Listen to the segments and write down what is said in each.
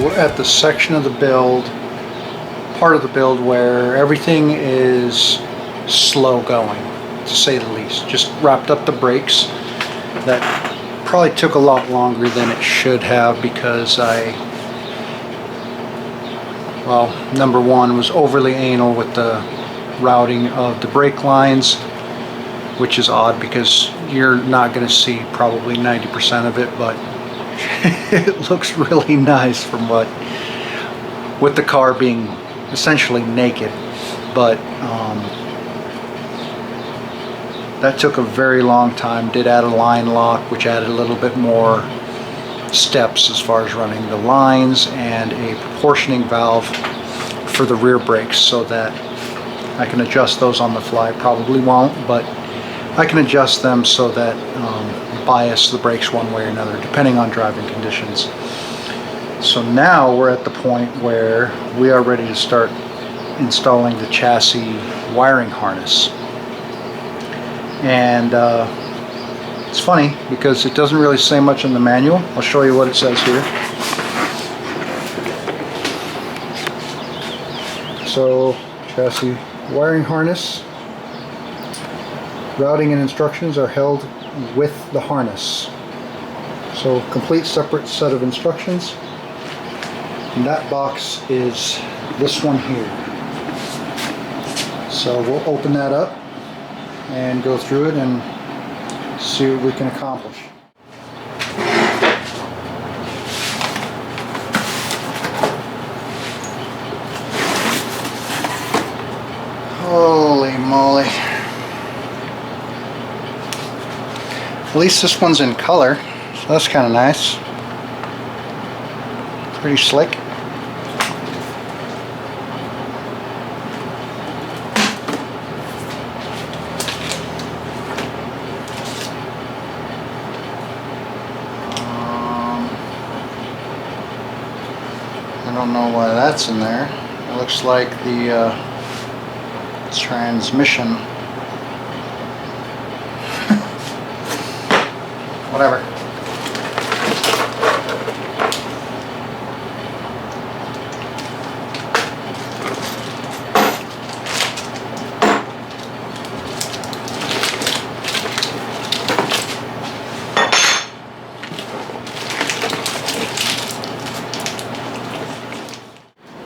we're at the section of the build, part of the build where everything is slow going, to say the least. Just wrapped up the brakes. That probably took a lot longer than it should have because well, number one, was overly anal with the routing of the brake lines, which is odd because you're not going to see probably 90% of it, but it looks really nice from with the car being essentially naked. But that took a very long time. Did add a line lock, which added a little bit more steps as far as running the lines, and a proportioning valve for the rear brakes so that I can adjust those on the fly. Probably won't, but I can adjust them so that bias the brakes one way or another depending on driving conditions. So now we're at the point where we are ready to start installing the chassis wiring harness. And it's funny because it doesn't really say much in the manual. I'll show you what it says here. So, chassis wiring harness. Routing and instructions are held with the harness. So, complete separate set of instructions. And that box is this one here. So we'll open that up and go through it and see what we can accomplish. Holy moly. At least this one's in color, so that's kind of nice. Pretty slick. I don't know why that's in there. It looks like the transmission. Whatever.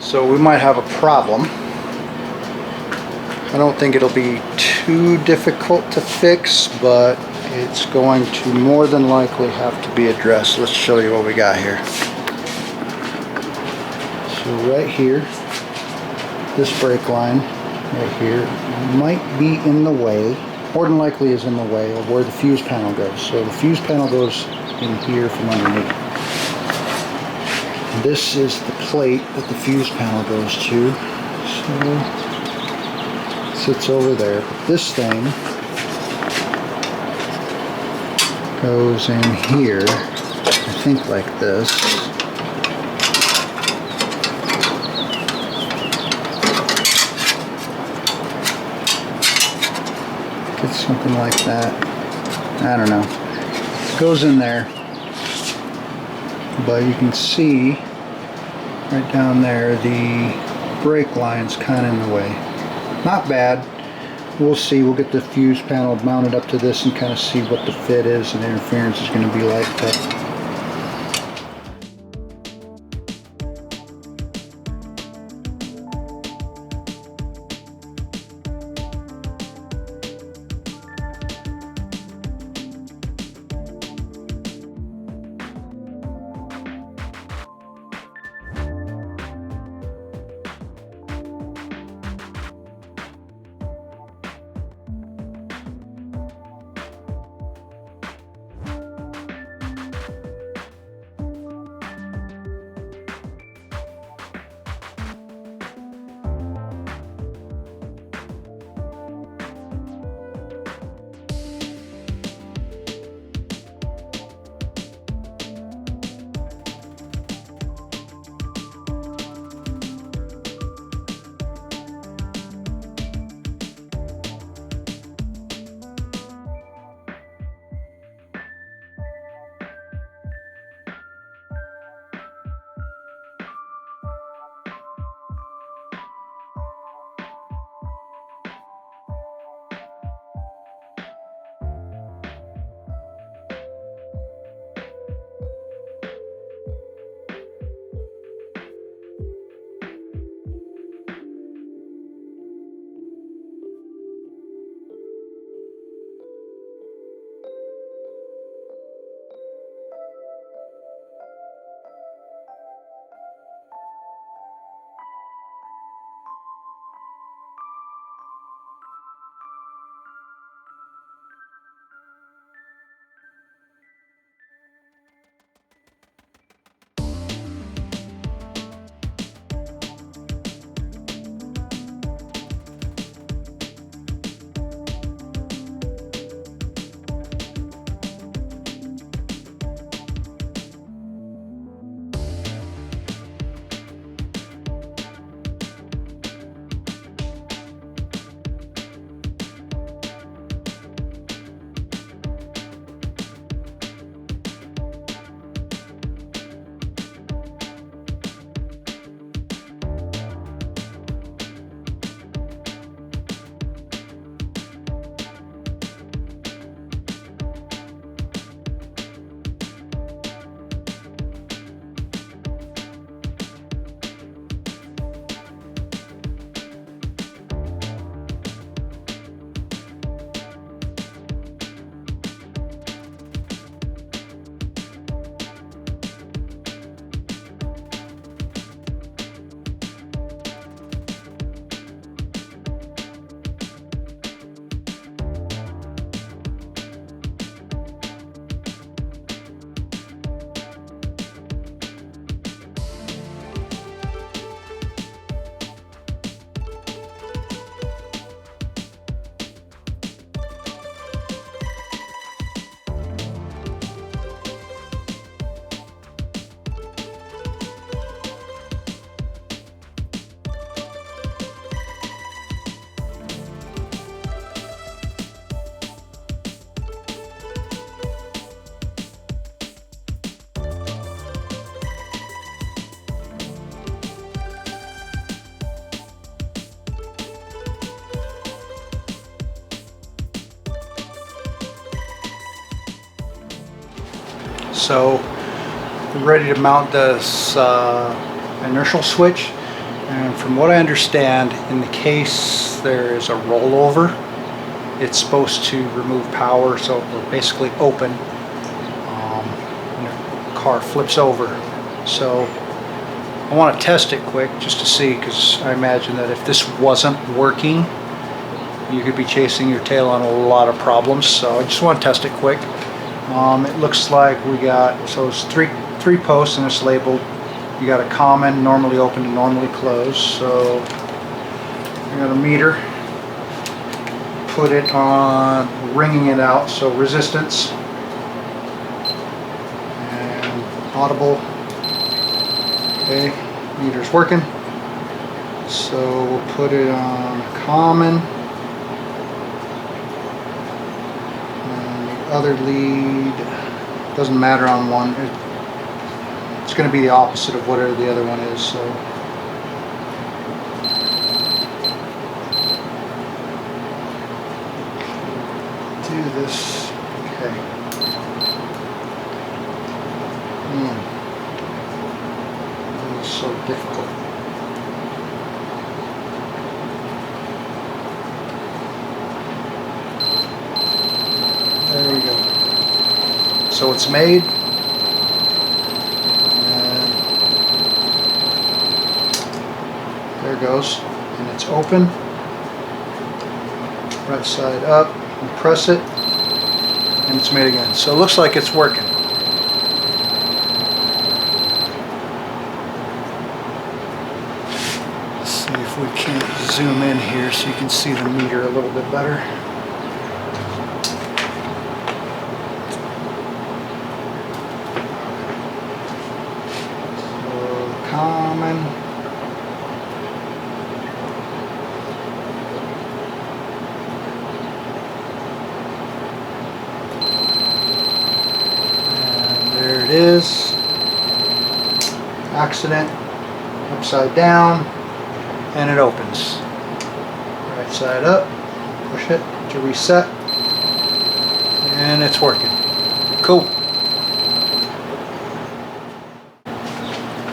So we might have a problem. I don't think it'll be too difficult to fix, but it's going to more than likely have to be addressed. Let's show you what we got here. So right here, this brake line right here might be in the way, more than likely is in the way of where the fuse panel goes. So the fuse panel goes in here from underneath. This is the plate that the fuse panel goes to. So it sits over there. But this thing goes in here, I think like this. Get something like that. I don't know. It goes in there. But you can see right down there the brake line's kind of in the way. Not bad. We'll see. We'll get the fuse panel mounted up to this and kind of see what the fit is and the interference is going to be like. But So we're ready to mount this inertial switch, and from what I understand, in the case there is a rollover, it's supposed to remove power, so it will basically open when the car flips over. So I want to test it quick just to see, because I imagine that if this wasn't working, you could be chasing your tail on a lot of problems. So I just want to test it quick. It looks like we got, so it's three posts, and it's labeled. You got a common, normally open, and normally closed. So I got a meter. Put it on, ringing it out, so resistance and audible. Okay, meter's working. So we'll put it on common. And the other lead, doesn't matter on one. It's going to be the opposite of whatever the other one is. So do this. Okay. This is so difficult. There we go. So it's made. And there it goes. And it's open. Right side up. And press it, and it's made again. So it looks like it's working. Let's see if we can't zoom in here so you can see the meter a little bit better. So common. There it is. Accident. Upside down. And it opens. Right side up. Push it to reset. And it's working. Cool.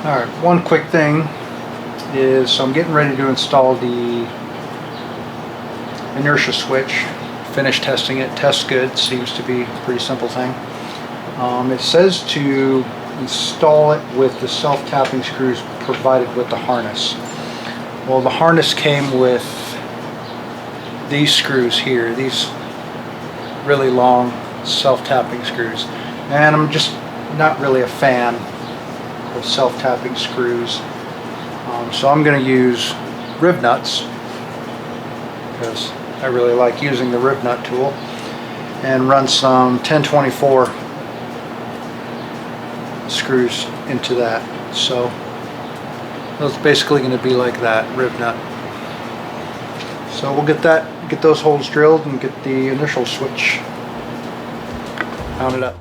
Alright, one quick thing is, so I'm getting ready to install the inertia switch. Finished testing it. Tests good. Seems to be a pretty simple thing. It says to install it with the self-tapping screws provided with the harness. Well, the harness came with these screws here, these really long self-tapping screws, and I'm just not really a fan of self-tapping screws. So I'm going to use riv nuts, because I really like using the riv nut tool, and run some 1024 screws into that. So it's basically going to be like that, riv nut. So we'll get those holes drilled and get the inertial switch mounted up.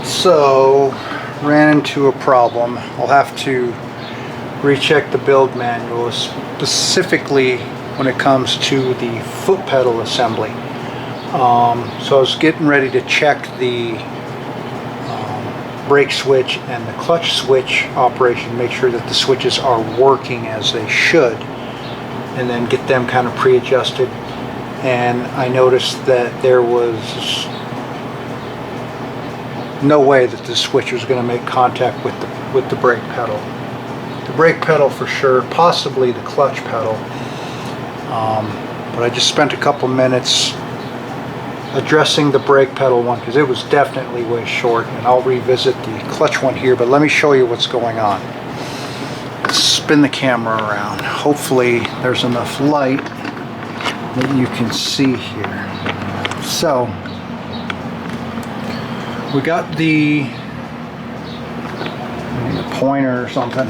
So, ran into a problem. I'll have to recheck the build manual, specifically when it comes to the foot pedal assembly. So I was getting ready to check the brake switch and the clutch switch operation, make sure that the switches are working as they should, and then get them kind of pre-adjusted. And I noticed that there was no way that the switch was going to make contact with the brake pedal. The brake pedal for sure, possibly the clutch pedal, But I just spent a couple minutes addressing the brake pedal one because it was definitely way short, and I'll revisit the clutch one here, but let me show you what's going on. Let's spin the camera around. Hopefully there's enough light that you can see here. So we got the pointer or something.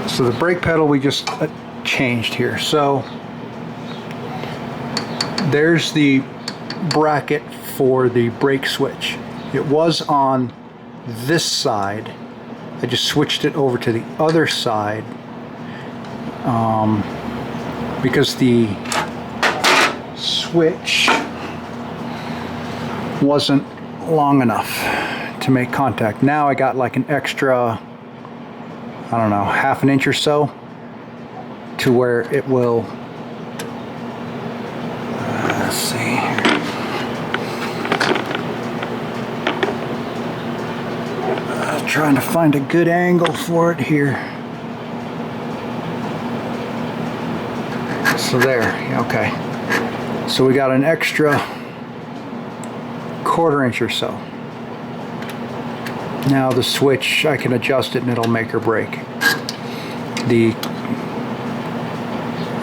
So the brake pedal we just changed here. So there's the bracket for the brake switch. It was on this side. I just switched it over to the other side because the switch wasn't long enough to make contact. Now I got like an extra, I don't know, half an inch or so to where it will, let's see here. Trying to find a good angle for it here. So there, okay. So we got an extra quarter inch or so. Now the switch, I can adjust it and it'll make or break.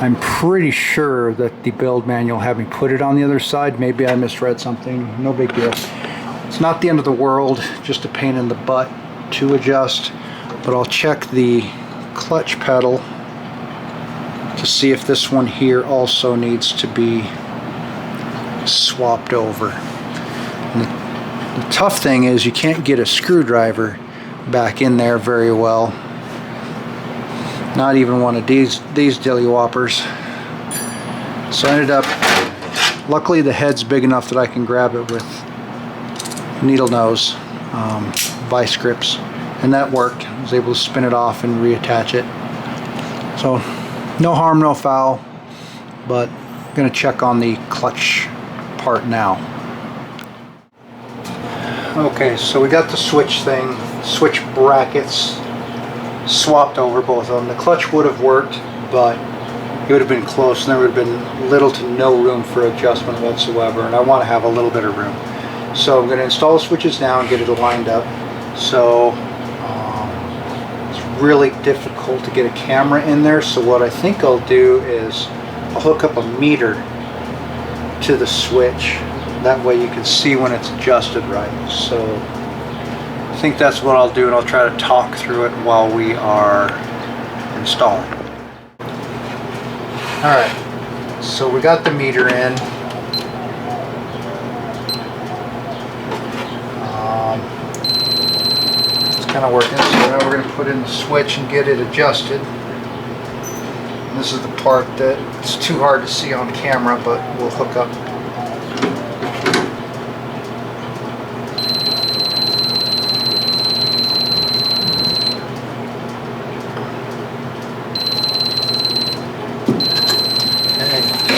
I'm pretty sure that the build manual had me put it on the other side. Maybe I misread something. No big deal. It's not the end of the world, just a pain in the butt to adjust. But I'll check the clutch pedal to see if this one here also needs to be swapped over. And the tough thing is you can't get a screwdriver back in there very well. Not even one of these dilly-whoppers. So I ended up, luckily the head's big enough that I can grab it with needle nose vice grips, and that worked. I was able to spin it off and reattach it. So no harm, no foul, but I'm going to check on the clutch part now. Okay, so we got the switch brackets swapped over, both of them. The clutch would have worked, but it would have been close and there would have been little to no room for adjustment whatsoever, and I want to have a little bit of room. So I'm going to install the switches now and get it lined up. So it's really difficult to get a camera in there, so what I think I'll do is I'll hook up a meter to the switch. That way you can see when it's adjusted right. So I think that's what I'll do, and I'll try to talk through it while we are installing. Alright, so we got the meter in. It's kind of working, so now we're going to put in the switch and get it adjusted. And this is the part that it's too hard to see on camera, but we'll hook up.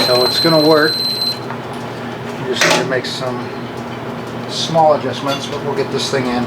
So it's going to work. You just need to make some small adjustments, but we'll get this thing in.